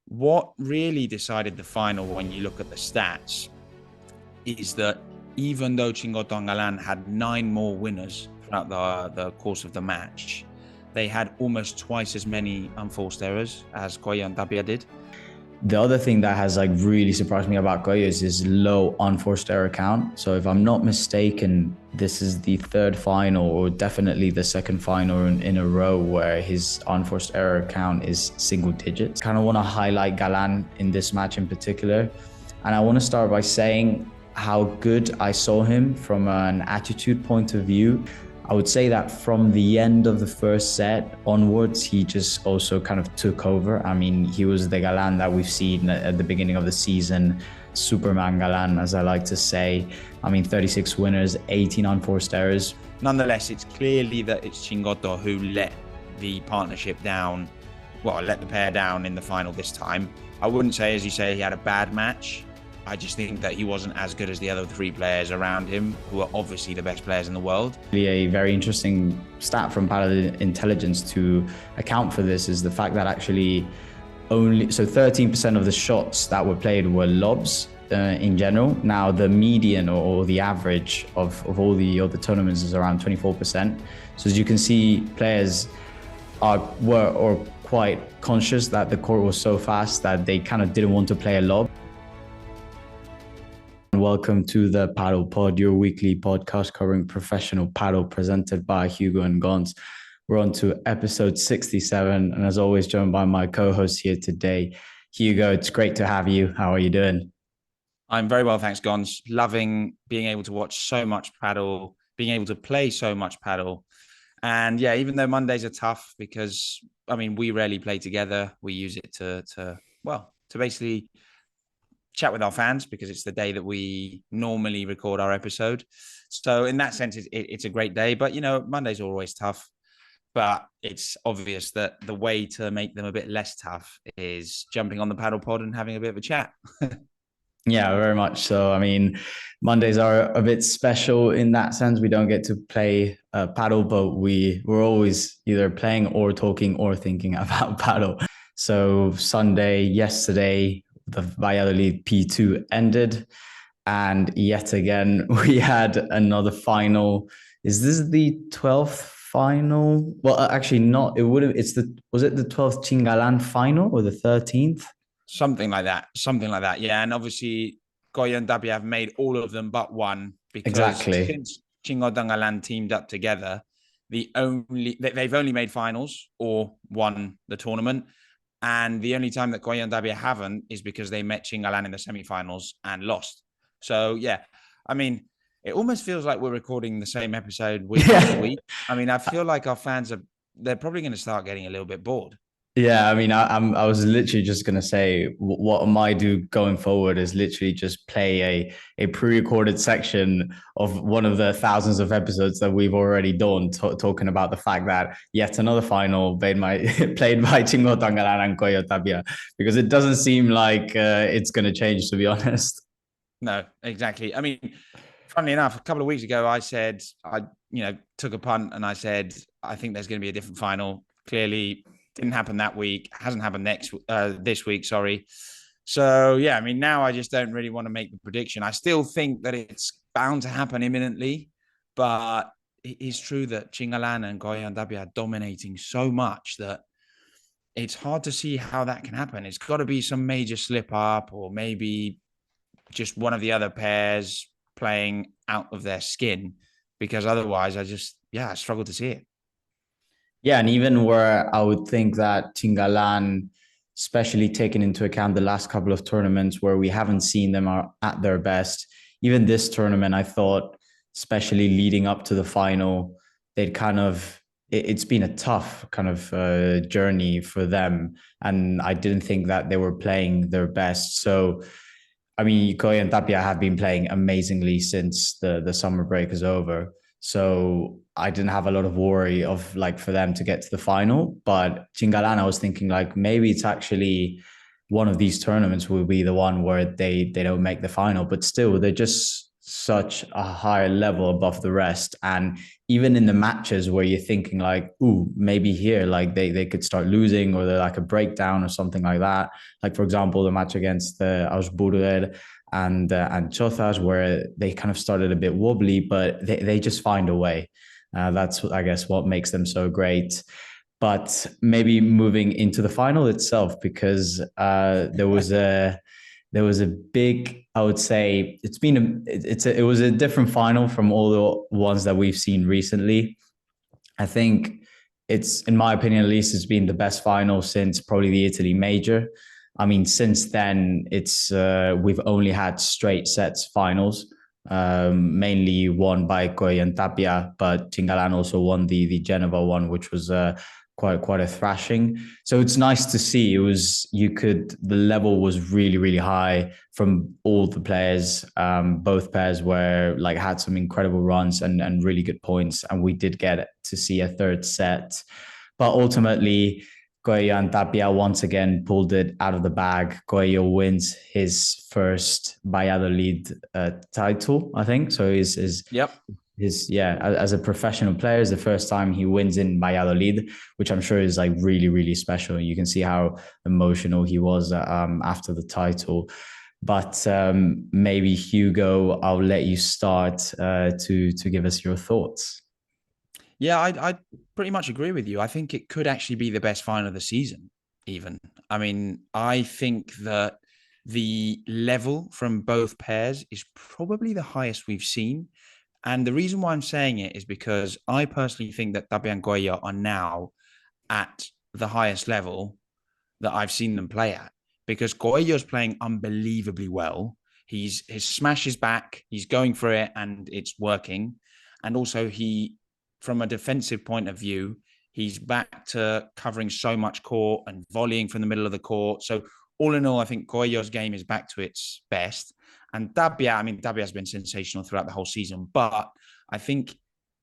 What really decided the final when you look at the stats is that even though Chingotto and Galán had 9 more winners throughout the course of the match, they had almost twice as many unforced errors as Coello and Tapia did. The other thing that has like really surprised me about Coello is his low unforced error count. So if I'm not mistaken, this is the third final, or definitely the second final in a row, where his unforced error count is single digits. Kind of want to highlight Galán in this match in particular. And I want to start by saying how good I saw him from an attitude point of view. I would say that from the end of the first set onwards, he just also kind of took over. I mean, he was the Galán that we've seen at the beginning of the season, Superman Galán, as I like to say. I mean, 36 winners, 18 unforced errors. Nonetheless, it's clearly that it's Chingotto who let the partnership down, well, let the pair down in the final this time. I wouldn't say, as you say, he had a bad match. I just think that he wasn't as good as the other 3 players around him, who are obviously the best players in the world. A very interesting stat from Padel Intelligence to account for this is the fact that actually 13% of the shots that were played were lobs in general. Now the median or the average of all the other tournaments is around 24%. So as you can see, players were quite conscious that the court was so fast that they kind of didn't want to play a lob. Welcome to the Paddle Pod, your weekly podcast covering professional paddle, presented by Hugo and Gons. We're on to episode 67, and as always, joined by my co-host here today, Hugo. It's great to have you. How are you doing? I'm very well, thanks, Gons. Loving being able to watch so much paddle, being able to play so much paddle. And yeah, even though Mondays are tough because, I mean, we rarely play together. We use it to basically chat with our fans because it's the day that we normally record our episode. So in that sense, it's a great day. But, you know, Mondays are always tough. But it's obvious that the way to make them a bit less tough is jumping on the paddle pod and having a bit of a chat. Yeah, very much so. I mean, Mondays are a bit special in that sense. We don't get to play paddle, but we're always either playing or talking or thinking about paddle. So yesterday, the Valladolid P2 ended, and yet again we had another final. Is this the 12th final? Well, actually not. Was it the 12th Chingalan final or the 13th? Something like that. Yeah, and obviously Coello and Tapia have made all of them but one, because exactly. Since Chingotto and Galán teamed up together, they've only made finals or won the tournament. And the only time that Coello and Tapia haven't is because they met Chingalan in the semifinals and lost. So, yeah, I mean, it almost feels like we're recording the same episode week after week. I mean, I feel like our fans they're probably going to start getting a little bit bored. Yeah, I mean, I was literally just gonna say what I might do going forward is literally just play a pre-recorded section of one of the thousands of episodes that we've already done, talking about the fact that yet another final played by Chingotto, Galán and Coello Tapia, because it doesn't seem like it's gonna change, to be honest. No, exactly. I mean, funnily enough, a couple of weeks ago, I said I took a punt and I said I think there's going to be a different final. Clearly, didn't happen that week. Hasn't happened this week. Sorry. So yeah, I mean, now I just don't really want to make the prediction. I still think that it's bound to happen imminently, but it is true that Chingalan and Coello and Tapia are dominating so much that it's hard to see how that can happen. It's got to be some major slip up, or maybe just one of the other pairs playing out of their skin, because otherwise I struggle to see it. Yeah, and even where I would think that Chingalan, especially taking into account the last couple of tournaments where we haven't seen them at their best, even this tournament, I thought, especially leading up to the final, it's been a tough kind of journey for them. And I didn't think that they were playing their best. So, I mean, Coello and Tapia have been playing amazingly since the summer break is over. So I didn't have a lot of worry of like for them to get to the final. But Chingalan, I was thinking like maybe it's actually one of these tournaments will be the one where they don't make the final. But still, they're just such a higher level above the rest. And even in the matches where you're thinking like, ooh, maybe here, like they could start losing or they're like a breakdown or something like that. Like, for example, the match against the Augsburger and Chozas, where they kind of started a bit wobbly, but they just find a way. That's, I guess, what makes them so great. But maybe moving into the final itself, because there was a big, I would say, it was a different final from all the ones that we've seen recently. I think it's, in my opinion at least, it's been the best final since probably the Italy major. I mean, since then we've only had straight sets finals, mainly won by Coello and Tapia, but Chingalan also won the Geneva one, which was quite a thrashing. So it's nice to see. The level was really high from all the players. Both pairs were like had some incredible runs and really good points, and we did get to see a third set, but ultimately Coello and Tapia once again pulled it out of the bag. Coello wins his first Valladolid title, I think. So Yep. as a professional player, is the first time he wins in Valladolid, which I'm sure is like really special. You can see how emotional he was after the title. But maybe Hugo, I'll let you start to give us your thoughts. Yeah, I pretty much agree with you. I think it could actually be the best final of the season, even. I mean, I think that the level from both pairs is probably the highest we've seen. And the reason why I'm saying it is because I personally think that Tapia and Coello are now at the highest level that I've seen them play at. Because Coello's playing unbelievably well. His smash is back. He's going for it and it's working. And also from a defensive point of view, he's back to covering so much court and volleying from the middle of the court. So all in all, I think Coello's game is back to its best. And Tapia, I mean, Tapia has been sensational throughout the whole season. But I think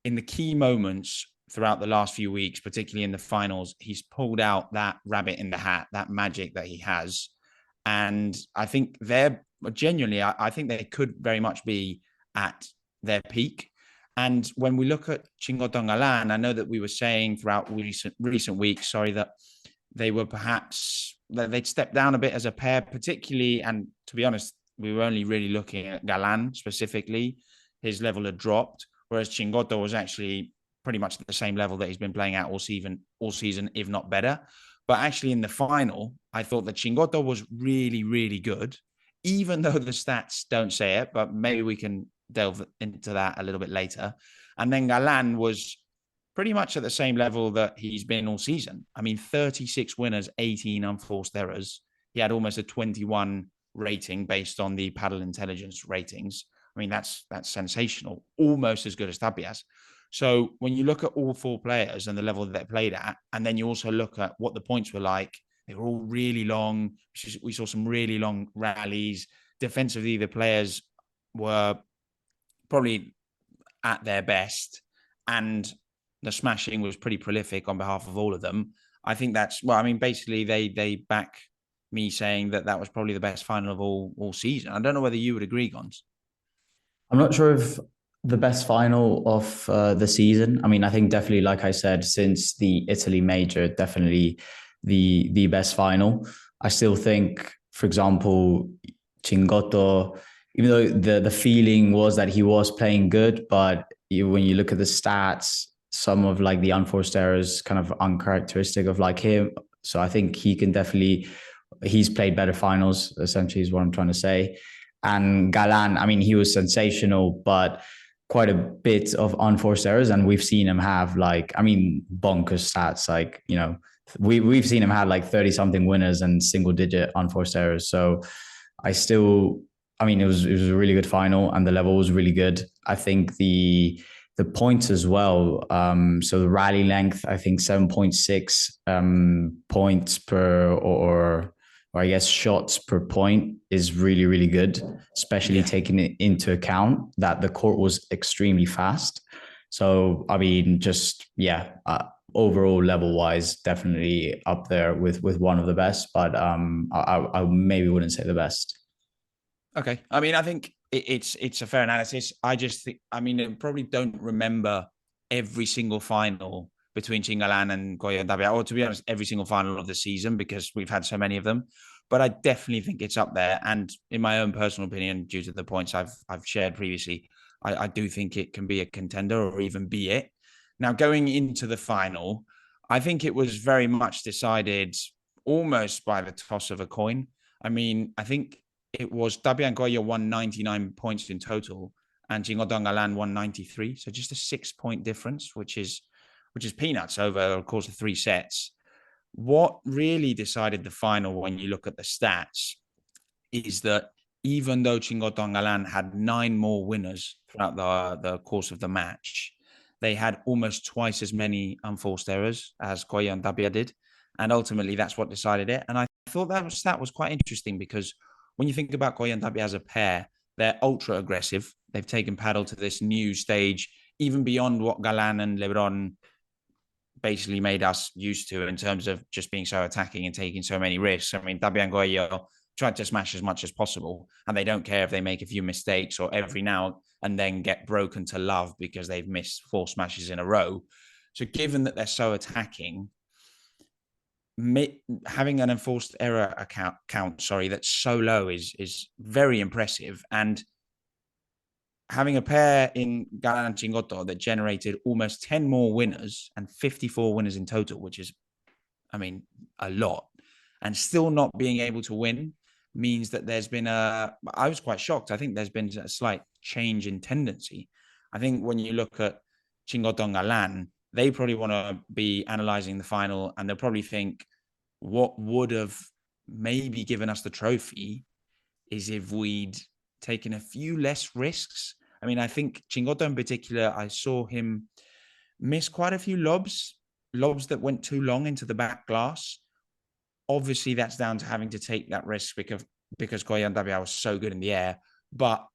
in the key moments throughout the last few weeks, particularly in the finals, he's pulled out that rabbit in the hat, that magic that he has. And I think they're genuinely, I think they could very much be at their peak. And when we look at Chingotto and Galán, I know that we were saying throughout recent weeks, that they were perhaps, they'd stepped down a bit as a pair, particularly, and to be honest, we were only really looking at Galán specifically. His level had dropped, whereas Chingotto was actually pretty much at the same level that he's been playing at all season, if not better. But actually in the final, I thought that Chingotto was really good, even though the stats don't say it, but maybe we can delve into that a little bit later. And then Galán was pretty much at the same level that he's been all season. I mean, 36 winners, 18 unforced errors. He had almost a 21 rating based on the Padel Intelligence ratings. I mean, that's sensational, almost as good as Tapia's. So when you look at all four players and the level that they played at, and then you also look at what the points were like, they were all really long. We saw some really long rallies. Defensively, the players were probably at their best, and the smashing was pretty prolific on behalf of all of them. I think that's, well, I mean, basically they back me saying that was probably the best final of all season. I don't know whether you would agree, Gons. I'm not sure if the best final of the season. I mean, I think definitely, like I said, since the Italy major, definitely the best final. I still think, for example, Chingotto, even though the feeling was that he was playing good, but when you look at the stats, some of like the unforced errors kind of uncharacteristic of like him. So I think he's played better finals, essentially, is what I'm trying to say. And Galán, I mean, he was sensational, but quite a bit of unforced errors. And we've seen him have like, I mean, bonkers stats. Like, you know, we've seen him have like 30 something winners and single digit unforced errors. So I mean, it was a really good final and the level was really good. I think the points as well. So the rally length, I think 7.6 points per, or I guess shots per point is really good, especially taking it into account that the court was extremely fast. So, I mean, just, overall level wise, definitely up there with one of the best, but I maybe wouldn't say the best. Okay. I mean, I think it's a fair analysis. I just think, I mean, I probably don't remember every single final between Chingalan and Coello Tapia, or to be honest, every single final of the season, because we've had so many of them. But I definitely think it's up there. And in my own personal opinion, due to the points I've shared previously, I do think it can be a contender or even be it. Now, going into the final, I think it was very much decided almost by the toss of a coin. I mean, I think it was Tapia and Coello won 99 points in total, and Chingotto and Galán won 93. So just a 6-point difference, which is peanuts over the course of 3 sets. What really decided the final, when you look at the stats, is that even though Chingotto and Galán had 9 more winners throughout the course of the match, they had almost twice as many unforced errors as Coello and Tapia did. And ultimately, that's what decided it. And I thought that was quite interesting, because when you think about Coello and Tapia as a pair, they're ultra aggressive. They've taken paddle to this new stage, even beyond what Galán and Lebrón basically made us used to, in terms of just being so attacking and taking so many risks. I mean, Tapia and Coello tried to smash as much as possible, and they don't care if they make a few mistakes or every now and then get broken to love because they've missed 4 smashes in a row. So given that they're so attacking, having an enforced error count, that's so low is very impressive. And having a pair in Galán and Chingotto that generated almost 10 more winners and 54 winners in total, which is, I mean, a lot, and still not being able to win, means that there's been I was quite shocked. I think there's been a slight change in tendency. I think when you look at Chingotto and Galán, they probably want to be analyzing the final, and they'll probably think, what would have maybe given us the trophy is if we'd taken a few less risks. I mean, I think Chingotto in particular, I saw him miss quite a few lobs that went too long into the back glass. Obviously, that's down to having to take that risk because Coello and Tapia was so good in the air. But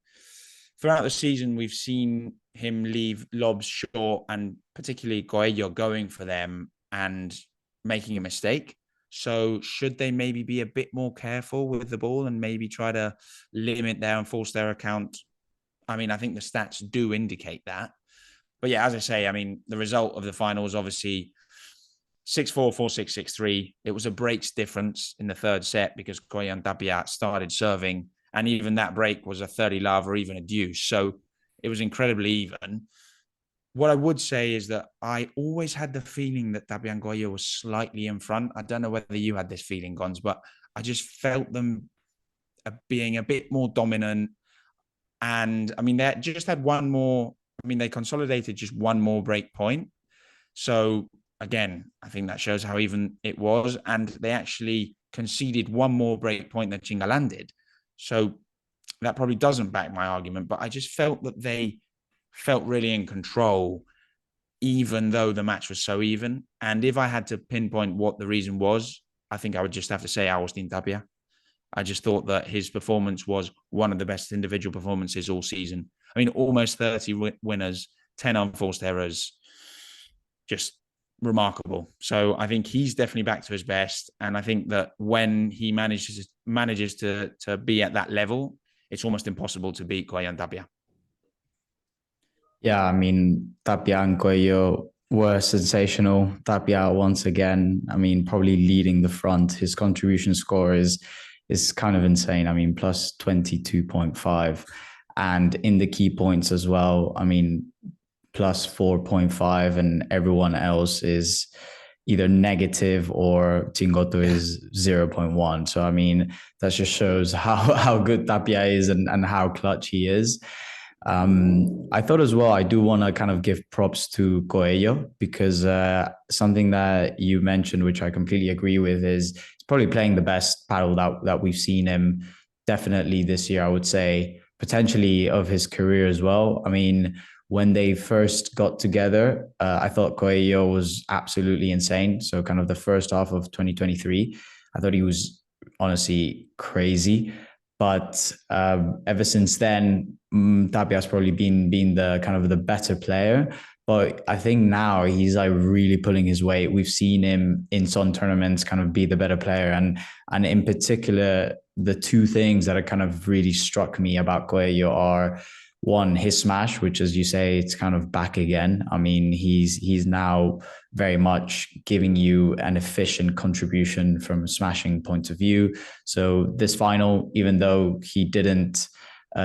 throughout the season, we've seen him leave lobs short, and particularly Coello going for them and making a mistake. So should they maybe be a bit more careful with the ball and maybe try to limit their enforced error count? I mean, I think the stats do indicate that. But yeah, as I say, I mean, the result of the final was obviously 6-4, 4-6, 6-3. It was a breaks difference in the third set because Coello and Tapia started serving, and even that break was a 30 love or even a deuce. So it was incredibly even. What I would say is that I always had the feeling that Tapia and Coello was slightly in front. I don't know whether you had this feeling, Gons, but I just felt them being a bit more dominant. And I mean, they just had one more. I mean, they consolidated just one more break point. So again, I think that shows how even it was. And they actually conceded one more break point than Chingalan did. So that probably doesn't back my argument, but I just felt that they felt really in control, even though the match was so even. And if I had to pinpoint what the reason was, I think I would just have to say Agustín Tapia. I just thought that his performance was one of the best individual performances all season. I mean, almost 30 winners, 10 unforced errors, just remarkable. So I think he's definitely back to his best. And I think that when he manages to be at that level, it's almost impossible to beat Coello and Tapia. Yeah, I mean, Tapia and Coello were sensational. Tapia, once again, I mean, probably leading the front. His contribution score is kind of insane. I mean, plus 22.5. And in the key points as well, I mean, plus 4.5, and everyone else is either negative or Chingotto is 0.1. So, I mean, that just shows how good Tapia is and how clutch he is. I thought as well, I do want to kind of give props to Coello, because something that you mentioned, which I completely agree with, is he's probably playing the best paddle that we've seen him definitely this year, I would say, potentially of his career as well. I mean, when they first got together, I thought Coello was absolutely insane. So kind of the first half of 2023, I thought he was honestly crazy. But ever since then, Tapia's probably been the kind of the better player. But I think now he's like really pulling his weight. We've seen him in some tournaments kind of be the better player. And in particular, the two things that have kind of really struck me about Coello are one, his smash, which, as you say, it's kind of back again. I mean, he's now very much giving you an efficient contribution from a smashing point of view. So this final, even though he didn't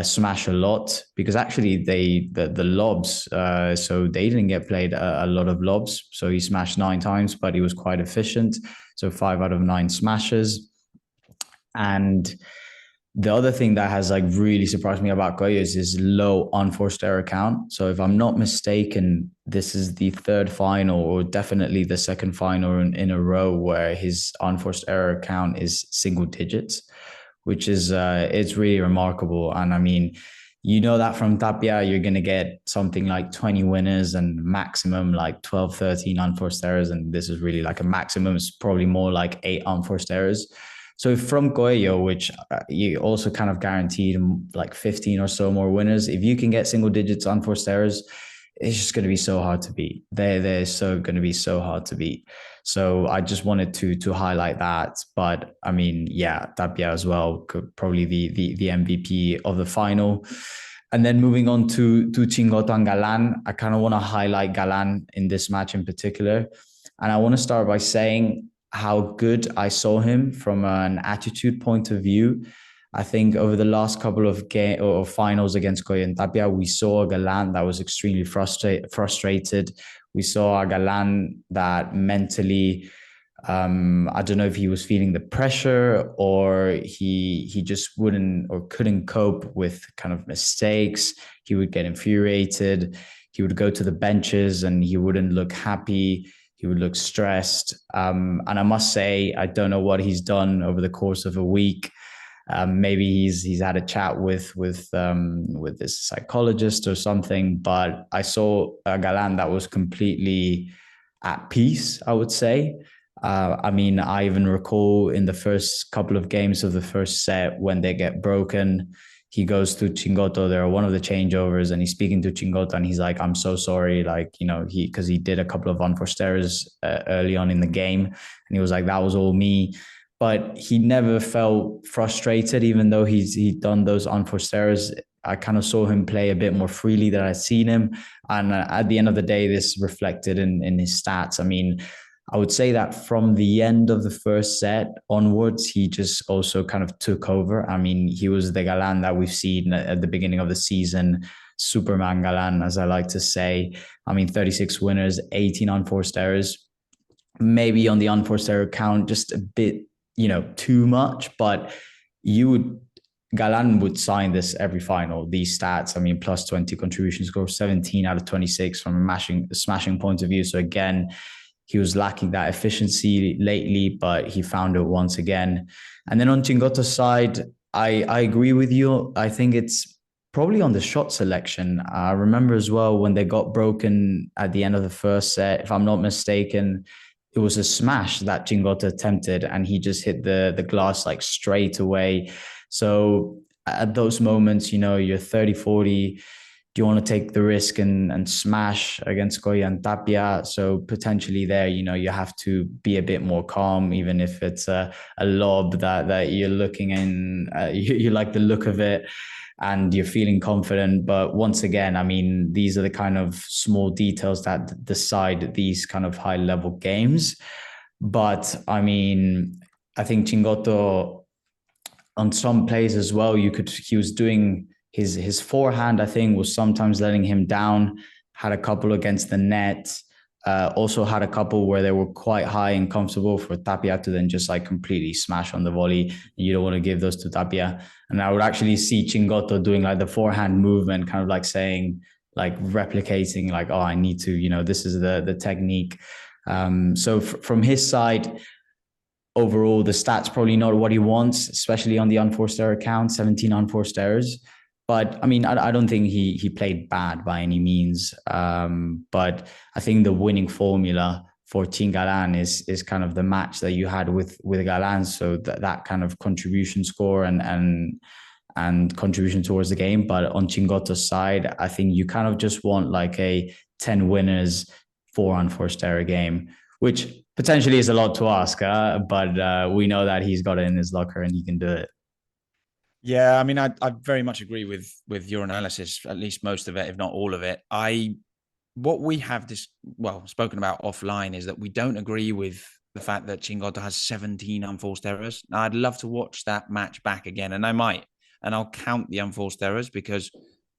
smash a lot, because actually the lobs, so they didn't get played a lot of lobs. So he smashed 9 times, but he was quite efficient. So 5 out of 9 smashes. And the other thing that has like really surprised me about Coello is his low unforced error count. So if I'm not mistaken, this is the third final, or definitely the second final in a row, where his unforced error count is single digits, which is it's really remarkable. And I mean, you know that from Tapia, you're going to get something like 20 winners and maximum like 12, 13 unforced errors. And this is really like a maximum. It's probably more like 8 unforced errors. So from Coello, which you also kind of guaranteed like 15 or so more winners, if you can get single digits unforced errors, it's just going to be so hard to beat. They're so going to be so hard to beat. So I just wanted to highlight that. But I mean, yeah, Tapia as well could probably be the MVP of the final. And then moving on to Chingotto and Galán, I kind of want to highlight Galán in this match in particular. And I want to start by saying how good I saw him from an attitude point of view. I think over the last couple of game or finals against Coello and Tapia, we saw a Galán that was extremely frustrated. We saw a Galán that mentally, I don't know if he was feeling the pressure, or he just wouldn't or couldn't cope with kind of mistakes. He would get infuriated. He would go to the benches and he wouldn't look happy. He would look stressed. And I must say, I don't know what he's done over the course of a week. Maybe he's had a chat with this psychologist or something. But I saw a Galán that was completely at peace, I would say. I mean, I even recall in the first couple of games of the first set when they get broken, he goes to Chingotto. They're one of the changeovers, and he's speaking to Chingotto, and he's like, "I'm so sorry," like, you know, because he did a couple of unforced errors early on in the game, and he was like, "That was all me." But he never felt frustrated, even though he'd done those unforced errors. I kind of saw him play a bit more freely than I'd seen him, and at the end of the day, this reflected in his stats. I mean, I would say that from the end of the first set onwards, he just also kind of took over. I mean, he was the Galán that we've seen at the beginning of the season, Superman Galán, as I like to say. I mean, 36 winners, 18 unforced errors. Maybe on the unforced error count, just a bit, you know, too much, but Galán would sign this every final, these stats. I mean, plus 20 contribution score, 17 out of 26 from a smashing point of view. So again, he was lacking that efficiency lately, but he found it once again. And then on Chingotto's side, I agree with you. I think it's probably on the shot selection. I remember as well when they got broken at the end of the first set, if I'm not mistaken, it was a smash that Chingotto attempted, and he just hit the glass like straight away. So at those moments, you know, you're 30, 40, do you want to take the risk and smash against Coello and Tapia? So potentially there, you know, you have to be a bit more calm, even if it's a lob that you're looking in, you like the look of it and you're feeling confident. But once again, I mean, these are the kind of small details that decide these kind of high level games. But I mean, I think Chingotto on some plays as well, he was doing his forehand, I think, was sometimes letting him down. Had a couple against the net. Also had a couple where they were quite high and comfortable for Tapia to then just like completely smash on the volley. You don't want to give those to Tapia. And I would actually see Chingotto doing like the forehand movement, kind of like saying, like replicating, like, oh, I need to, you know, this is the technique. So from his side, overall, the stats probably not what he wants, especially on the unforced error count, 17 unforced errors. But I mean, I don't think he played bad by any means. But I think the winning formula for Chingalan is kind of the match that you had with Galán. So that kind of contribution score and contribution towards the game. But on Chingotto's side, I think you kind of just want like a 10 winners, 4 unforced error game, which potentially is a lot to ask, but we know that he's got it in his locker and he can do it. Yeah, I mean, I very much agree with your analysis, at least most of it, if not all of it. What we have spoken about offline is that we don't agree with the fact that Chingotto has 17 unforced errors. Now, I'd love to watch that match back again, and I might, and I'll count the unforced errors because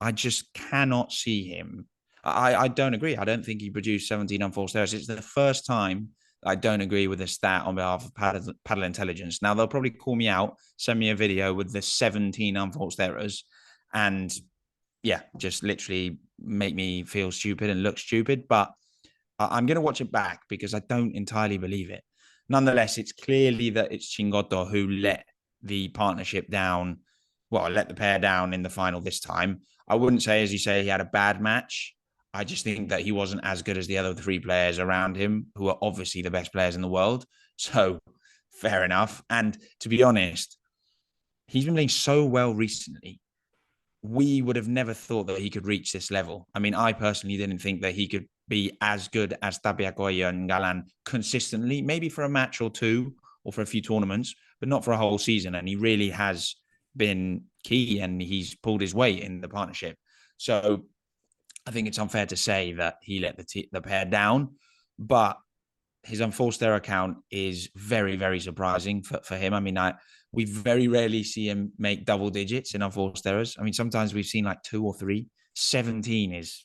I just cannot see him. I don't agree. I don't think he produced 17 unforced errors. It's the first time I don't agree with the stat on behalf of Padel Intelligence. Now, they'll probably call me out, send me a video with the 17 unforced errors, and yeah, just literally make me feel stupid and look stupid. But I'm going to watch it back because I don't entirely believe it. Nonetheless, it's clearly that it's Chingotto who let the partnership down. Well, let the pair down in the final this time. I wouldn't say, as you say, he had a bad match. I just think that he wasn't as good as the other 3 players around him, who are obviously the best players in the world. So fair enough. And to be honest, he's been playing so well recently. We would have never thought that he could reach this level. I mean, I personally didn't think that he could be as good as Tapia, Coello and Galán consistently, maybe for a match or 2 or for a few tournaments, but not for a whole season. And he really has been key and he's pulled his weight in the partnership. So I think it's unfair to say that he let the pair down, but his unforced error count is very, very surprising for him. I mean, we very rarely see him make double digits in unforced errors. I mean, sometimes we've seen like 2 or 3. 17 is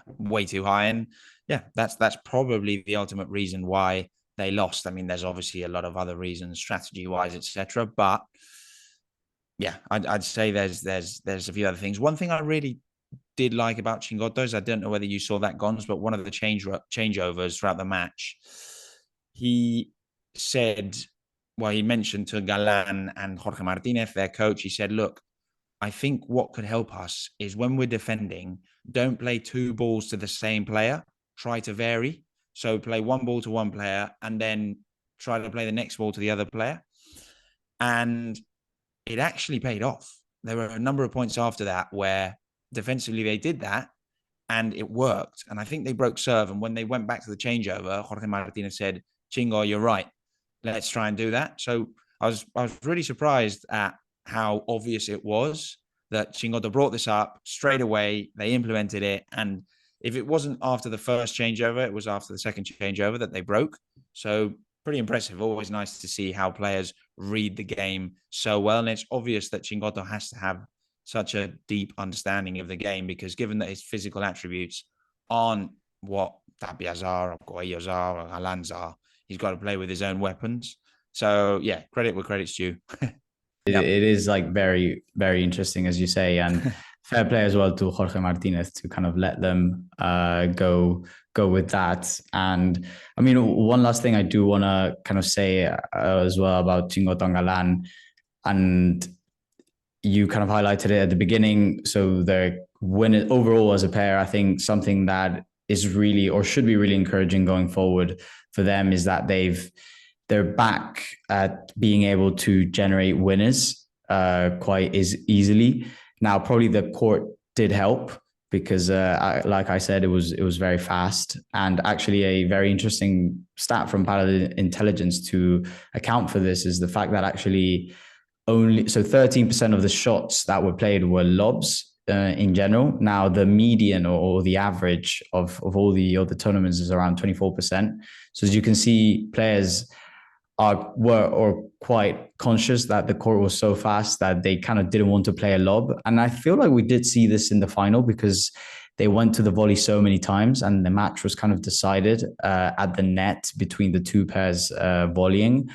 way too high. And yeah, that's probably the ultimate reason why they lost. I mean, there's obviously a lot of other reasons, strategy wise, etc. But yeah, I'd say there's a few other things. One thing I really did like about Chingotto, I don't know whether you saw that, Gons, but one of the changeovers throughout the match, he said, well, he mentioned to Galán and Jorge Martinez, their coach, he said, look, I think what could help us is when we're defending, don't play 2 balls to the same player, try to vary. So play 1 ball to one player and then try to play the next ball to the other player. And it actually paid off. There were a number of points after that where defensively they did that and it worked. And I think they broke serve. And when they went back to the changeover, Jorge Martinez said, Chingo, you're right. Let's try and do that. So I was really surprised at how obvious it was that Chingotto brought this up straight away. They implemented it. And if it wasn't after the first changeover, it was after the second changeover that they broke. So pretty impressive. Always nice to see how players read the game so well. And it's obvious that Chingotto has to have such a deep understanding of the game because given that his physical attributes aren't what Tapia's are or Coello's are or Galán's are, he's got to play with his own weapons. So yeah, credit where credit's due. Yep. It is like very, very interesting, as you say, and fair play as well to Jorge Martinez to kind of let them go with that. And I mean, one last thing I do want to kind of say as well about Chingotto and Galán, and you kind of highlighted it at the beginning. So they're winning overall as a pair. I think something that is really or should be really encouraging going forward for them is that they're back at being able to generate winners quite easily. Now, probably the court did help because, like I said, it was very fast. And actually, a very interesting stat from Padel Intelligence to account for this is the fact that actually 13% of the shots that were played were lobs in general. Now, the median or the average of all the other tournaments is around 24%. So as you can see, players were quite conscious that the court was so fast that they kind of didn't want to play a lob. And I feel like we did see this in the final because they went to the volley so many times and the match was kind of decided at the net between the 2 pairs volleying.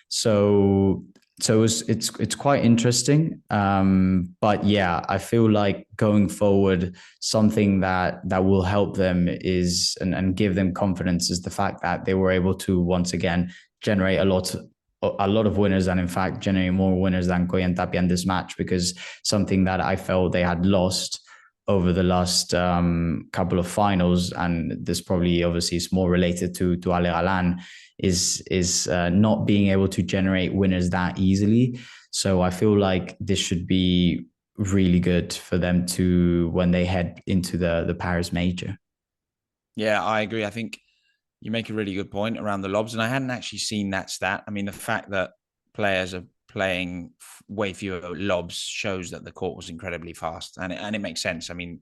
So it's quite interesting. But yeah, I feel like going forward, something that will help them is and give them confidence is the fact that they were able to once again generate a lot of winners and in fact generate more winners than Coello and Tapia in this match, because something that I felt they had lost over the last couple of finals, and this probably obviously is more related to Ale Galán, is not being able to generate winners that easily. So I feel like this should be really good for them to when they head into the Paris Major. Yeah, I agree. I think you make a really good point around the lobs, and I hadn't actually seen that stat. I mean, the fact that players are playing way fewer lobs shows that the court was incredibly fast, and it makes sense. I mean,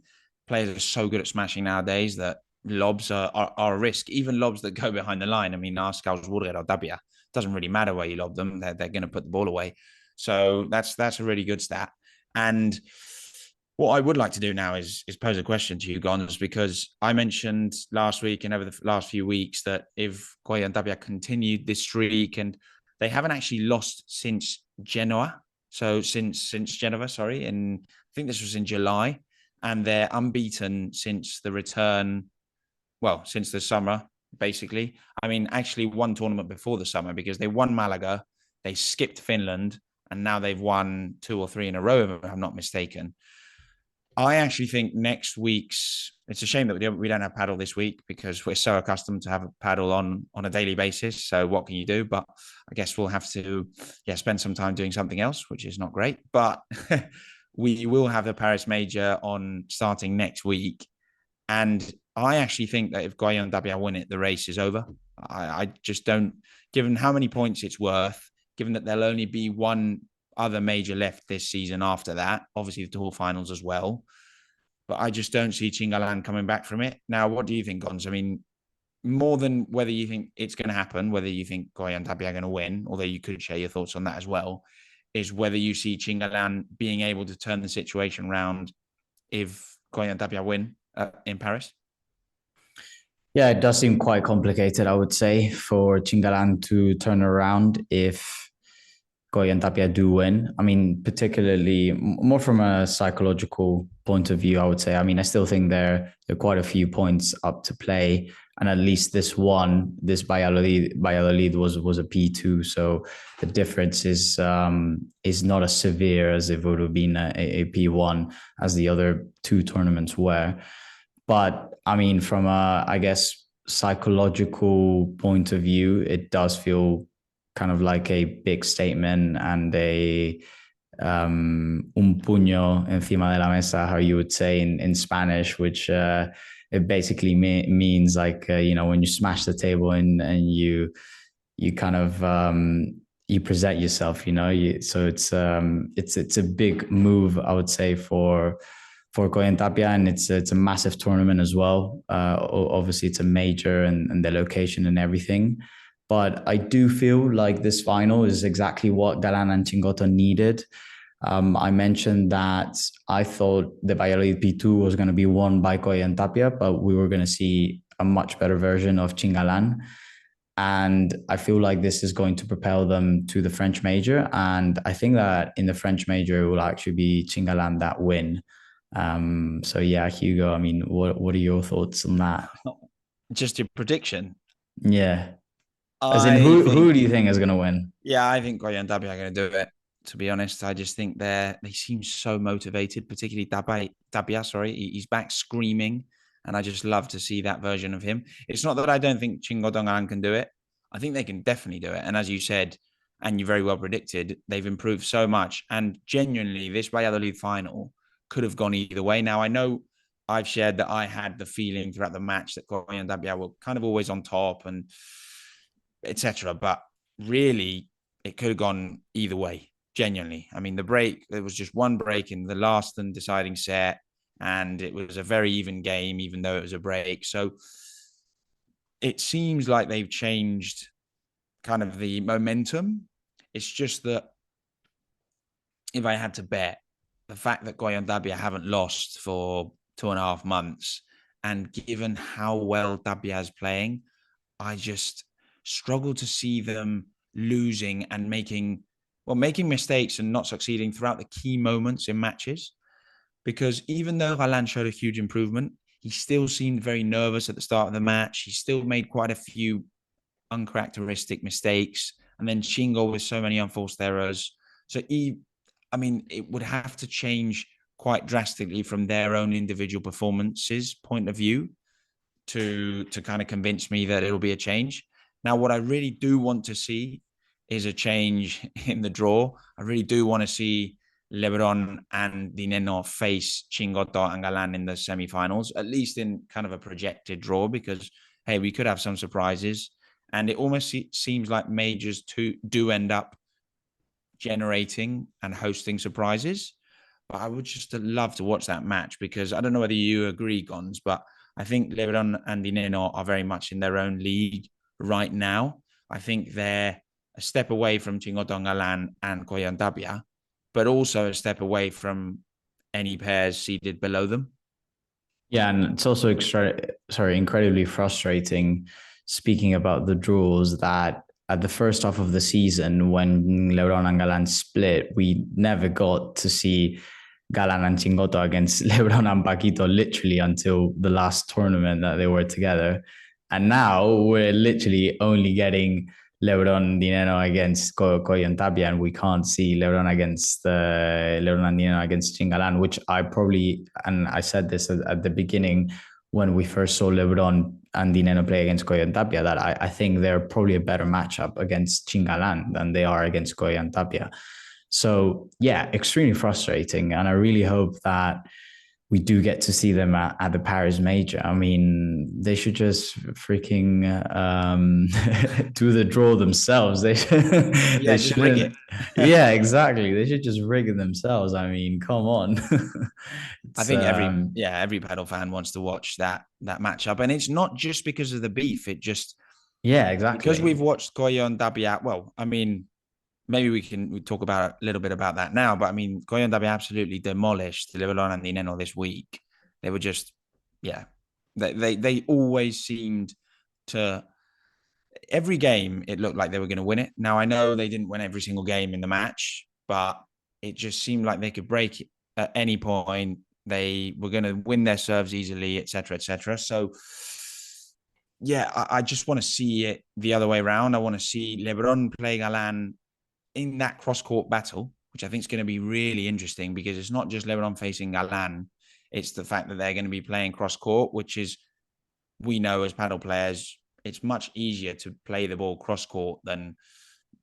players are so good at smashing nowadays that lobs are a risk. Even lobs that go behind the line. I mean, ask or Tapia. Doesn't really matter where you lob them; they're going to put the ball away. So that's a really good stat. And what I would like to do now is pose a question to you, Gons, because I mentioned last week and over the last few weeks that if Coello and Tapia continued this streak, and they haven't actually lost since Genoa, so since Genova, sorry, and I think this was in July, and they're unbeaten since the return, well, since the summer, basically. I mean, actually one tournament before the summer because they won Malaga, they skipped Finland, and now they've won 2 or 3 in a row, if I'm not mistaken. I actually think next week's. It's a shame that we don't have paddle this week because we're so accustomed to have a paddle on a daily basis. So what can you do? But I guess we'll have to spend some time doing something else, which is not great. But we will have the Paris Major on starting next week, and I actually think that if Coello and Tapia win it, the race is over. I just don't. Given how many points it's worth, given that there'll only be one other major left this season after that, obviously the tour finals as well. But I just don't see Chingalan coming back from it. Now, what do you think, Gons? I mean, more than whether you think it's going to happen, whether you think Coello and Tapia are going to win, although you could share your thoughts on that as well, is whether you see Chingalan being able to turn the situation around if Coello and Tapia win in Paris. Yeah, it does seem quite complicated, I would say, for Chingalan to turn around if Coello and Tapia do win. I mean, particularly more from a psychological point of view, I would say. I mean, I still think there are quite a few points up to play, and at least this Valladolid was a P2, so the difference is not as severe as if it would have been a P1 as the other two tournaments were. But I mean, from a, I guess, psychological point of view, it does feel kind of like a big statement and a un puño encima de la mesa, how you would say in Spanish, which it basically means like, when you smash the table and you kind of you present yourself, so it's a big move, I would say, for Coello and Tapia, and it's a massive tournament as well. Obviously, it's a major and the location and everything. But I do feel like this final is exactly what Galán and Chingotto needed. I mentioned that I thought the Valladolid P2 was going to be won by Coello and Tapia, but we were going to see a much better version of Chingalan. And I feel like this is going to propel them to the French major. And I think that in the French major, it will actually be Chingalan that win. So yeah, Hugo, I mean, what are your thoughts on that? Just your prediction. Yeah. As in, who do you think is going to win? Yeah, I think Coello and Tapia are going to do it. To be honest, I just think they seem so motivated, particularly Tapia. Sorry, he's back screaming, and I just love to see that version of him. It's not that I don't think Chingotto can do it. I think they can definitely do it. And as you said, and you very well predicted, they've improved so much. And genuinely, this Valladolid final could have gone either way. Now, I know I've shared that I had the feeling throughout the match that Coello and Tapia were kind of always on top and etc. But really, it could have gone either way. Genuinely, I mean, there was just one break in the last and deciding set, and it was a very even game, even though it was a break. So it seems like they've changed kind of the momentum. It's just that if I had to bet, the fact that Coello and Tapia haven't lost for 2.5 months, and given how well Tapia is playing, I just struggle to see them losing and making mistakes and not succeeding throughout the key moments in matches. Because even though Galán showed a huge improvement, he still seemed very nervous at the start of the match. He still made quite a few uncharacteristic mistakes. And then Chingo with so many unforced errors. So it would have to change quite drastically from their own individual performances point of view to kind of convince me that it'll be a change. Now, what I really do want to see is a change in the draw. I really do want to see Lebrón and the Nenno face Chingotto and Galán in the semifinals, at least in kind of a projected draw, because, hey, we could have some surprises. And it almost seems like majors do end up generating and hosting surprises. But I would just love to watch that match, because I don't know whether you agree, Gons, but I think Lebrón and the Nenno are very much in their own league right now. I think they're a step away from Chingotto and Galán and COELLO Tapia, but also a step away from any pairs seated below them. Yeah, and it's also incredibly frustrating, speaking about the draws, that at the first half of the season, when Lebrón and Galán split, we never got to see Galán and Chingotto against Lebrón and Paquito literally until the last tournament that they were together. And now we're literally only getting Lebrón Nenno against COELLO Tapia, and we can't see Lebrón and Nenno against Chingalan, which I said this at the beginning when we first saw Lebrón and Nenno play against COELLO Tapia, that I think they're probably a better matchup against Chingalan than they are against COELLO Tapia. So yeah, extremely frustrating, and I really hope that we do get to see them at the Paris Major. I mean, they should just freaking do the draw themselves. They just rig it. Yeah, exactly. They should just rig it themselves. I mean, come on. I think every Padel fan wants to watch that matchup, and it's not just because of the beef. It just exactly, because we've watched COELLO and Tapia. Well, I mean, maybe we talk about a little bit about that now, but I mean, COELLO and Tapia absolutely demolished Lebrón and Nenno this week. They were just, they always seemed to, every game, it looked like they were going to win it. Now, I know they didn't win every single game in the match, but it just seemed like they could break it at any point. They were going to win their serves easily, etc., etc. So, yeah, I just want to see it the other way around. I want to see Lebrón play Galán in that cross-court battle, which I think is going to be really interesting, because it's not just Lebrón facing Galán. It's the fact that they're going to be playing cross-court, which is, we know as paddle players, it's much easier to play the ball cross-court than,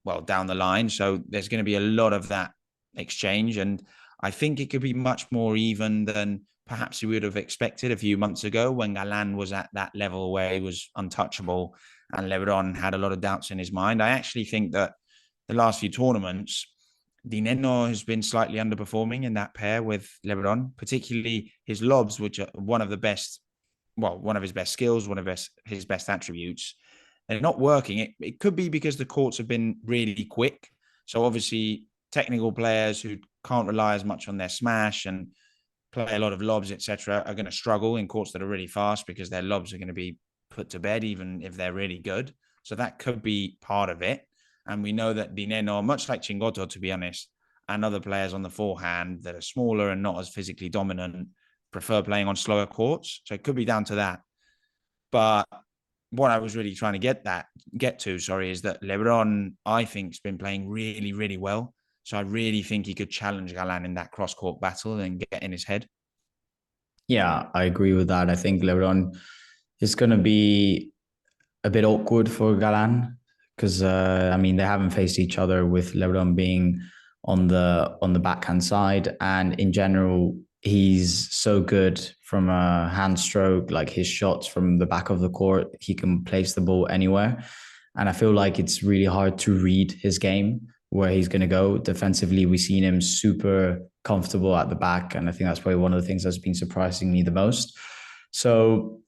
well, down the line. So there's going to be a lot of that exchange. And I think it could be much more even than perhaps we would have expected a few months ago, when Galán was at that level where he was untouchable and Lebrón had a lot of doubts in his mind. I actually think that the last few tournaments, Nenno has been slightly underperforming in that pair with Lebrón, particularly his lobs, which are one of his best skills, one of his best attributes. They're not working. It could be because the courts have been really quick. So obviously technical players who can't rely as much on their smash and play a lot of lobs, etc., are going to struggle in courts that are really fast, because their lobs are going to be put to bed, even if they're really good. So that could be part of it. And we know that Nenno, much like Chingotto, to be honest, and other players on the forehand that are smaller and not as physically dominant, prefer playing on slower courts. So it could be down to that. But what I was really trying to get to, is that Lebrón, I think, has been playing really, really well. So I really think he could challenge Galán in that cross-court battle and get in his head. Yeah, I agree with that. I think Lebrón is going to be a bit awkward for Galán, because I mean, they haven't faced each other, with Lebrón being on the backhand side, and in general, he's so good from a hand stroke, like his shots from the back of the court, he can place the ball anywhere. And I feel like it's really hard to read his game, where he's going to go defensively. We've seen him super comfortable at the back, and I think that's probably one of the things that's been surprising me the most. So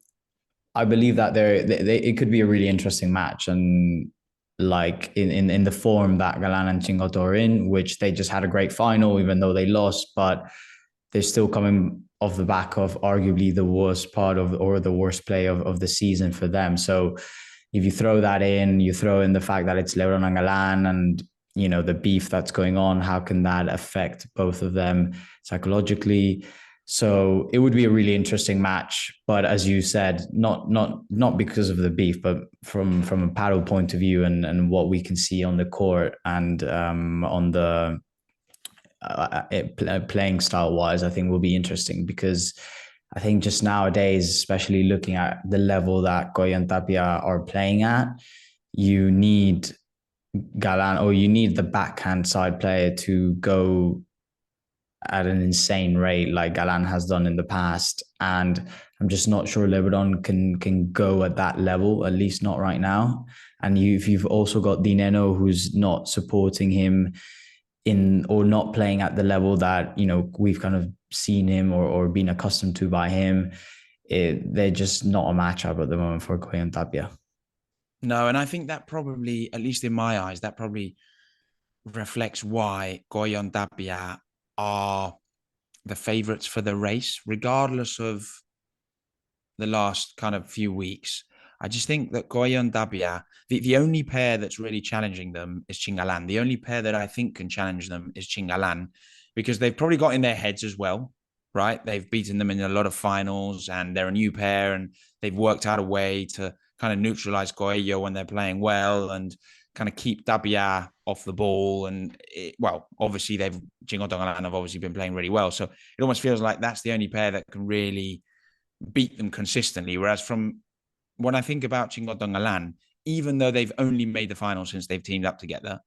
I believe that it could be a really interesting match, and like in the form that Galán and Chingotto are in, which they just had a great final, even though they lost, but they're still coming off the back of arguably the worst part of, or the worst play of the season for them. So if you throw that in, you throw in the fact that it's Lebrón and Galán, and you know the beef that's going on, how can that affect both of them psychologically? So it would be a really interesting match, but as you said, not because of the beef, but from a paddle point of view, and what we can see on the court, and on the playing style wise, I think will be interesting, because I think just nowadays, especially looking at the level that COELLO and Tapia are playing at, you need Galán, or you need the backhand side player to go at an insane rate like Galán has done in the past. And I'm just not sure Lebrón can go at that level, at least not right now. And you've also got Nenno, who's not supporting him in, or not playing at the level that, you know, we've kind of seen him or been accustomed to by him. They're just not a matchup at the moment for Coello Tapia. No, and I think that probably, at least in my eyes, that probably reflects why Coello and Tapia are the favourites for the race, regardless of the last kind of few weeks. I just think that Coello and Tapia, the only pair that's really challenging them is Chingalan. The only pair that I think can challenge them is Chingalan, because they've probably got in their heads as well, right? They've beaten them in a lot of finals, and they're a new pair, and they've worked out a way to kind of neutralize Coello when they're playing well and kind of keep Tapia off the ball. And obviously Chingotto and Galán have obviously been playing really well. So it almost feels like that's the only pair that can really beat them consistently. Whereas from when I think about Chingotto and Galán, even though they've only made the final since they've teamed up together,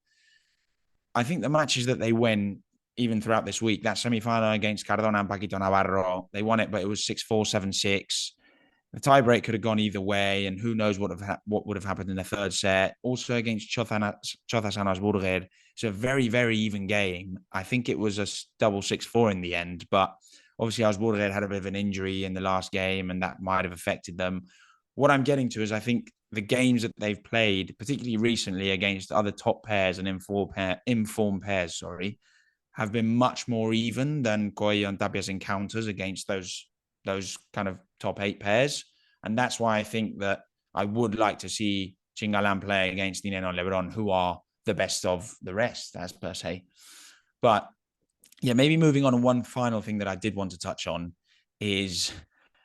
I think the matches that they win, even throughout this week, that semi-final against Cardona and Paquito Navarro, they won it, but it was 6-4, 7-6. The tiebreak could have gone either way, and who knows what would have happened in the third set. Also against Chozas Burger, it's a very, very even game. I think it was a double 6-4 in the end, but obviously Burger had a bit of an injury in the last game, and that might have affected them. What I'm getting to is I think the games that they've played, particularly recently against other top pairs and informed pairs, have been much more even than Coello and Tapia's encounters against those kind of top 8 pairs. And that's why I think that I would like to see Chingalan play against Nenno and Lebrón, who are the best of the rest, as per se. But yeah, maybe moving on, one final thing that I did want to touch on is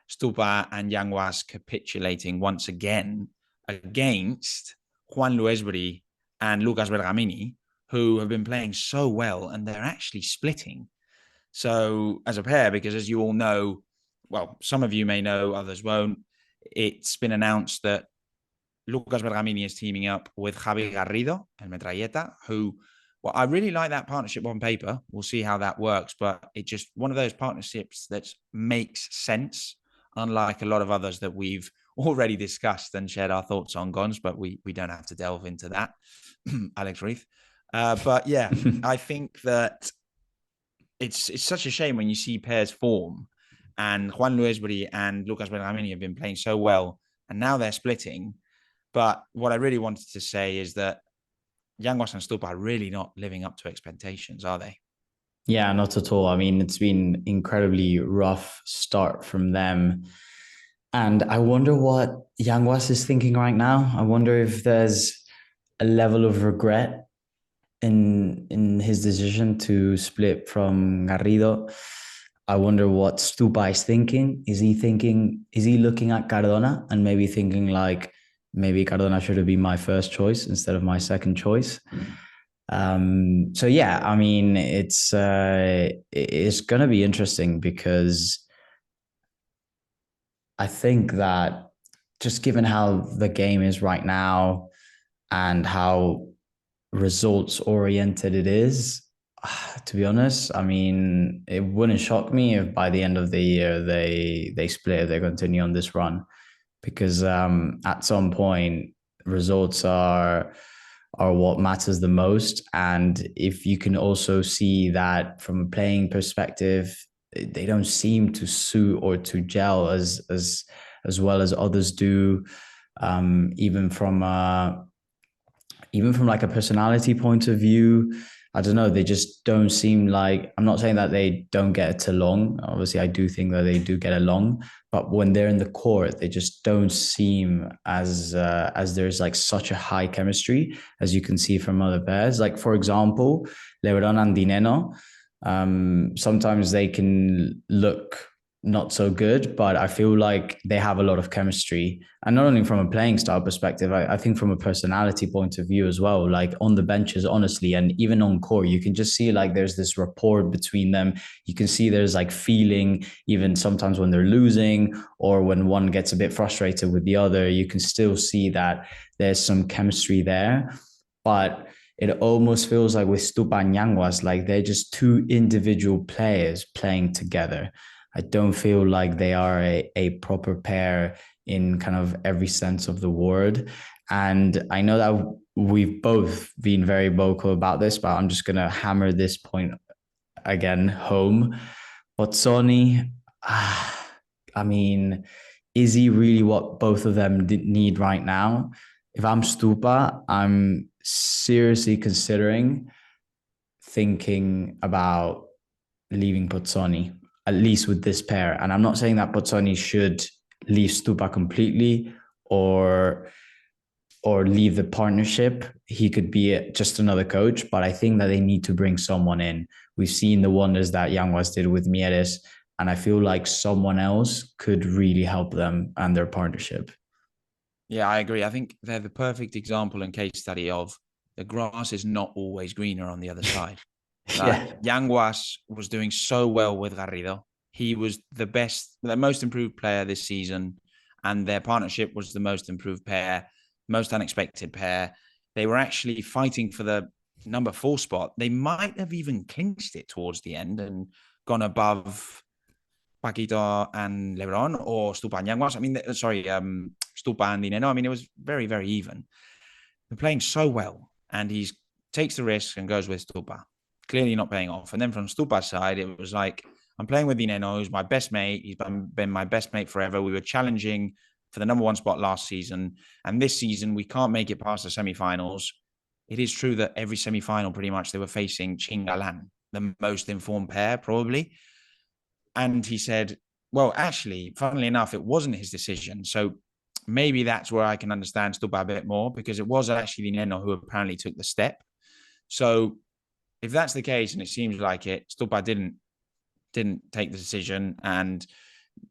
Stupa and Yanguas capitulating once again against Juan Luesbury and Lucas Bergamini, who have been playing so well, and they're actually splitting. So as a pair, because as you all know, well, some of you may know, others won't, it's been announced that Lucas Bergamini is teaming up with Javi Garrido and Metralleta, who, well, I really like that partnership on paper. We'll see how that works, but it's just one of those partnerships that makes sense, unlike a lot of others that we've already discussed and shared our thoughts on, Gons, but we don't have to delve into that. Alex Reith. But yeah, I think that it's such a shame when you see pairs form, and Juan Luesbury and Lucas Bergamini have been playing so well, and now they're splitting. But what I really wanted to say is that Yanguas and Stupa are really not living up to expectations, are they? Yeah, not at all. I mean, it's been incredibly rough start from them. And I wonder what Yanguas is thinking right now. I wonder if there's a level of regret in his decision to split from Garrido. I wonder what Stupa is thinking. Is he looking at Cardona and maybe thinking like, maybe Cardona should have been my first choice instead of my second choice? So yeah, I mean, it's going to be interesting, because I think that just given how the game is right now and how results oriented it is, to be honest, I mean, it wouldn't shock me if by the end of the year they split, they continue on this run, because at some point results are what matters the most. And if you can also see that from a playing perspective, they don't seem to suit or to gel as well as others do, even from like a personality point of view. I don't know, they just don't seem like, I'm not saying that they don't get along. Obviously, I do think that they do get along, but when they're in the court, they just don't seem as there's like such a high chemistry as you can see from other pairs. Like, for example, Lebrón and Nenno, sometimes they can look not so good, but I feel like they have a lot of chemistry. And not only from a playing style perspective, I think from a personality point of view as well, like on the benches, honestly, and even on court, you can just see like there's this rapport between them. You can see there's like feeling, even sometimes when they're losing or when one gets a bit frustrated with the other, you can still see that there's some chemistry there. But it almost feels like with Stupa and Yanguas, like they're just two individual players playing together. I don't feel like they are a proper pair in kind of every sense of the word. And I know that we've both been very vocal about this, but I'm just going to hammer this point again home. Bozzoni, I mean, is he really what both of them need right now? If I'm Stupa, I'm seriously considering thinking about leaving Bozzoni, at least with this pair. And I'm not saying that Bozzoni should leave Stupa completely or leave the partnership. He could be just another coach, but I think that they need to bring someone in. We've seen the wonders that Yanguas did with Mieres, and I feel like someone else could really help them and their partnership. Yeah, I agree. I think they're the perfect example and case study of the grass is not always greener on the other side. Yanguas was doing so well with Garrido. He was the most improved player this season, and their partnership was the most improved pair, most unexpected pair. They were actually fighting for the number 4 spot. They might have even clinched it towards the end and gone above Paquito and Lebrón or Stupa and Yanguas. I mean, Stupa and Nenno. I mean, it was very, very even. They're playing so well, and he takes the risk and goes with Stupa. Clearly not paying off. And then from Stupa's side, it was like, I'm playing with Nenno, who's my best mate. He's been my best mate forever. We were challenging for the number 1 spot last season. And this season, we can't make it past the semifinals. It is true that every semifinal, pretty much, they were facing Chingalan, the most informed pair, probably. And he said, well, actually, funnily enough, it wasn't his decision. So maybe that's where I can understand Stupa a bit more, because it was actually Nenno who apparently took the step. So if that's the case, and it seems like it, Stupa didn't take the decision. And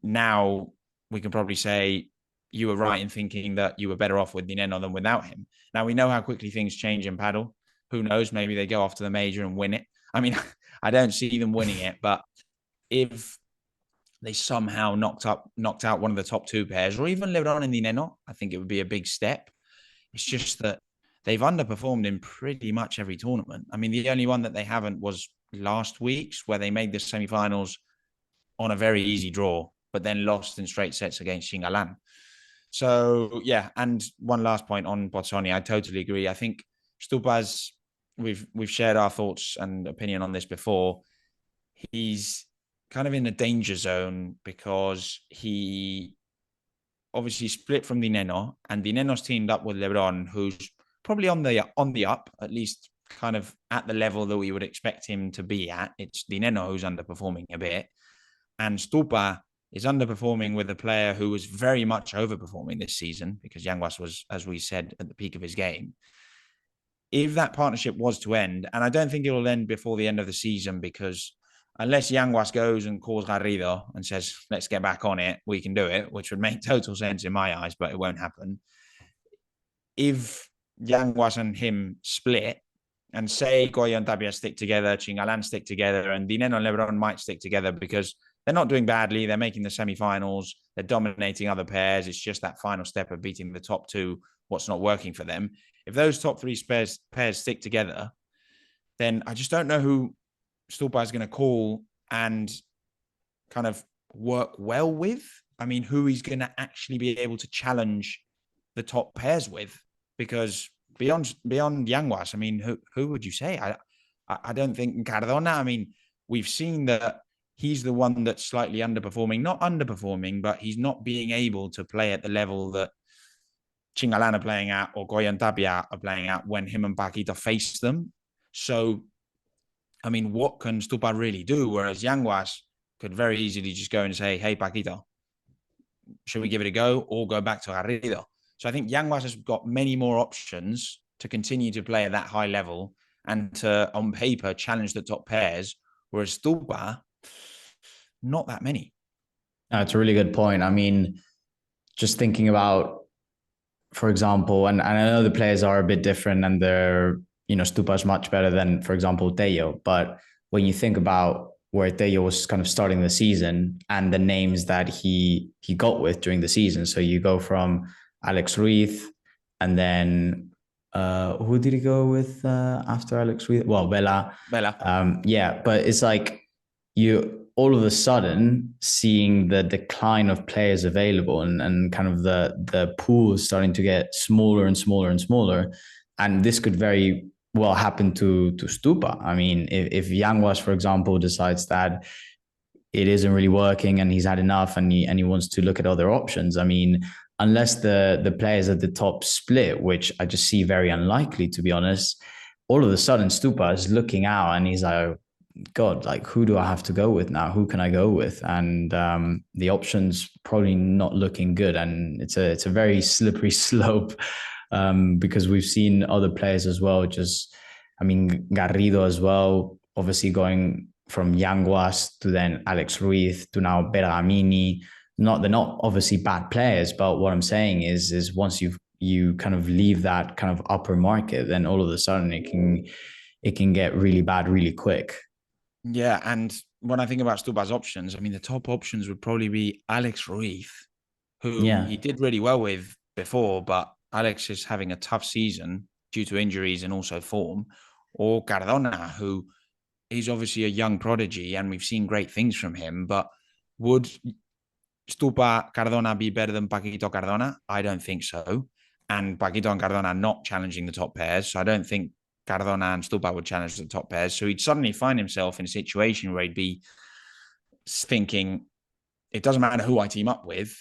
now we can probably say you were right in thinking that you were better off with Nenno than without him. Now we know how quickly things change in paddle. Who knows? Maybe they go off to the major and win it. I mean, I don't see them winning it, but if they somehow knocked out one of the top 2 pairs, or even Lebrón and Nenno, I think it would be a big step. It's just that they've underperformed in pretty much every tournament. I mean, the only one that they haven't was last week's, where they made the semifinals on a very easy draw, but then lost in straight sets against Chingalan. So, yeah, and one last point on Bozzoni, I totally agree. I think Stupa's, we've shared our thoughts and opinion on this before. He's kind of in a danger zone because he obviously split from Nenno, and Nenno's teamed up with Lebrón, who's probably on the up, at least kind of at the level that we would expect him to be at. It's Nenno who's underperforming a bit, and Stupa is underperforming with a player who was very much overperforming this season, because Yanguas was, as we said, at the peak of his game. If that partnership was to end, and I don't think it will end before the end of the season, because unless Yanguas goes and calls Garrido and says, let's get back on it, we can do it, which would make total sense in my eyes, but it won't happen. If Yanguas and him split, and say Coello and Tapia stick together, Chingalan stick together, and Nenno and Lebrón might stick together because they're not doing badly. They're making the semifinals. They're dominating other pairs. It's just that final step of beating the top 2, what's not working for them. If those top 3 pairs stick together, then I just don't know who Stupa is going to call and kind of work well with. I mean, who he's going to actually be able to challenge the top pairs with, because beyond Yanguas, I mean, who would you say? I don't think Cardona. I mean, we've seen that he's the one that's slightly underperforming, not underperforming, but he's not being able to play at the level that Chingalan are playing at, or Coello and Tapia are playing at, when him and Paquito face them. So, I mean, what can Stupa really do? Whereas Yanguas could very easily just go and say, hey, Paquito, should we give it a go, or go back to Garrido? So I think Yanguas has got many more options to continue to play at that high level and to, on paper, challenge the top pairs, whereas Stupa, not that many. That's a really good point. I mean, just thinking about, for example, and I know the players are a bit different, and they're, Stupa's much better than, for example, Tello. But when you think about where Tello was kind of starting the season and the names that he got with during the season, so you go from Alex Ruiz, and then Who did he go with after Alex Ruiz? Well, Bella. Bella. Yeah, but it's like you all of a sudden seeing the decline of players available and kind of the pool is starting to get smaller and smaller and smaller. And this could very well happen to Stupa. I mean, if Yanguas, for example, decides that it isn't really working and he's had enough and he wants to look at other options. I mean, unless the players at the top split, which I just see very unlikely, to be honest, all of a sudden Stupa is looking out and he's like, God, like who do I have to go with now? Who can I go with? And the options probably not looking good, and it's a very slippery slope because we've seen other players as well. Just, I mean, Garrido as well, obviously going from Yanguas to then Alex Ruiz to now Bergamini. They're not obviously bad players, but what I'm saying is once you kind of leave that kind of upper market, then all of a sudden it can get really bad really quick. Yeah, and when I think about Stuba's options, I mean, the top options would probably be Alex Ruiz, who Yeah. he did really well with before, but Alex is having a tough season due to injuries and also form, or Cardona, who he's obviously a young prodigy and we've seen great things from him, but would Stupa Cardona be better than Paquito Cardona? I don't think so. And Paquito and Cardona are not challenging the top pairs. So I don't think Cardona and Stupa would challenge the top pairs. So he'd suddenly find himself in a situation where he'd be thinking, it doesn't matter who I team up with.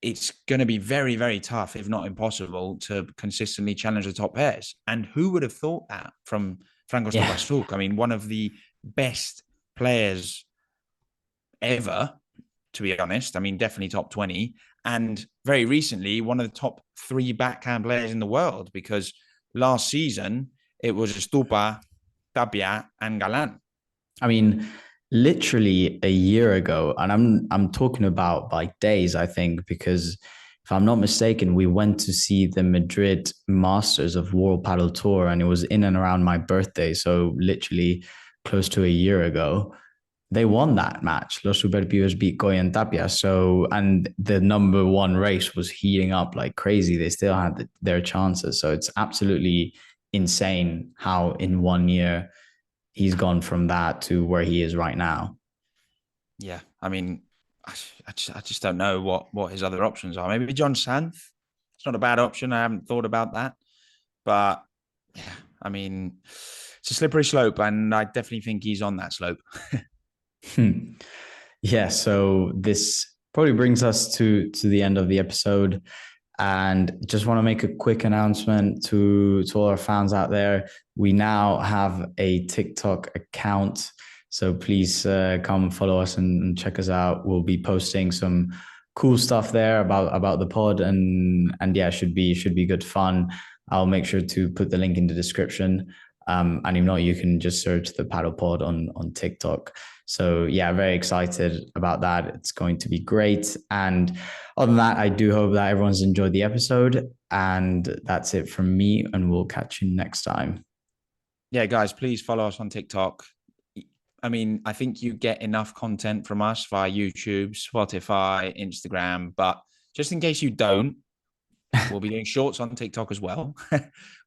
It's going to be very, very tough, if not impossible, to consistently challenge the top pairs. And who would have thought that from Franco Stupasuk? I mean, one of the best players ever, to be honest. I mean, definitely top 20. And very recently, one of the top 3 backhand players in the world, because last season it was Stupa, Tapia, and Galán. I mean, literally a year ago, and I'm talking about like days, I think, because if I'm not mistaken, we went to see the Madrid Masters of World Padel Tour, and it was in and around my birthday, so literally close to a year ago. They won that match. Los Superpibes beat Goya and Tapia. So, and the number one race was heating up like crazy. They still had their chances. So it's absolutely insane how in 1 year he's gone from that to where he is right now. Yeah, I mean, I just don't know what his other options are. Maybe John Santh. It's not a bad option. I haven't thought about that. But yeah, I mean, it's a slippery slope, and I definitely think he's on that slope. Yeah, so this probably brings us to the end of the episode, and just want to make a quick announcement to all our fans out there. We now have a TikTok account, so please come follow us and check us out. We'll be posting some cool stuff there about the pod, and yeah, should be good fun. I'll make sure to put the link in the description. And if not, you can just search the Paddle Pod on TikTok. So yeah, very excited about that. It's going to be great. And other than that, I do hope that everyone's enjoyed the episode. And that's it from me. And we'll catch you next time. Yeah, guys, please follow us on TikTok. I mean, I think you get enough content from us via YouTube, Spotify, Instagram. But just in case you don't, we'll be doing shorts on TikTok as well,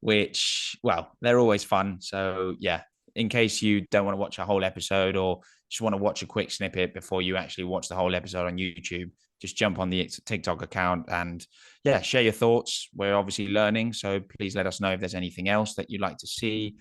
which, well, they're always fun. So yeah, in case you don't want to watch a whole episode or just want to watch a quick snippet before you actually watch the whole episode on YouTube, just jump on the TikTok account and yeah, share your thoughts. We're obviously learning, so please let us know if there's anything else that you'd like to see.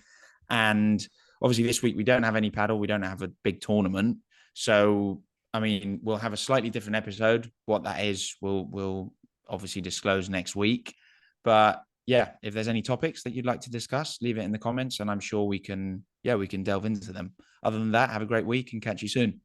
And obviously this week we don't have any paddle. We don't have a big tournament. So, I mean, we'll have a slightly different episode. What that is, we'll obviously disclose next week. But yeah, if there's any topics that you'd like to discuss, leave it in the comments and I'm sure we can delve into them. Other than that, have a great week and catch you soon.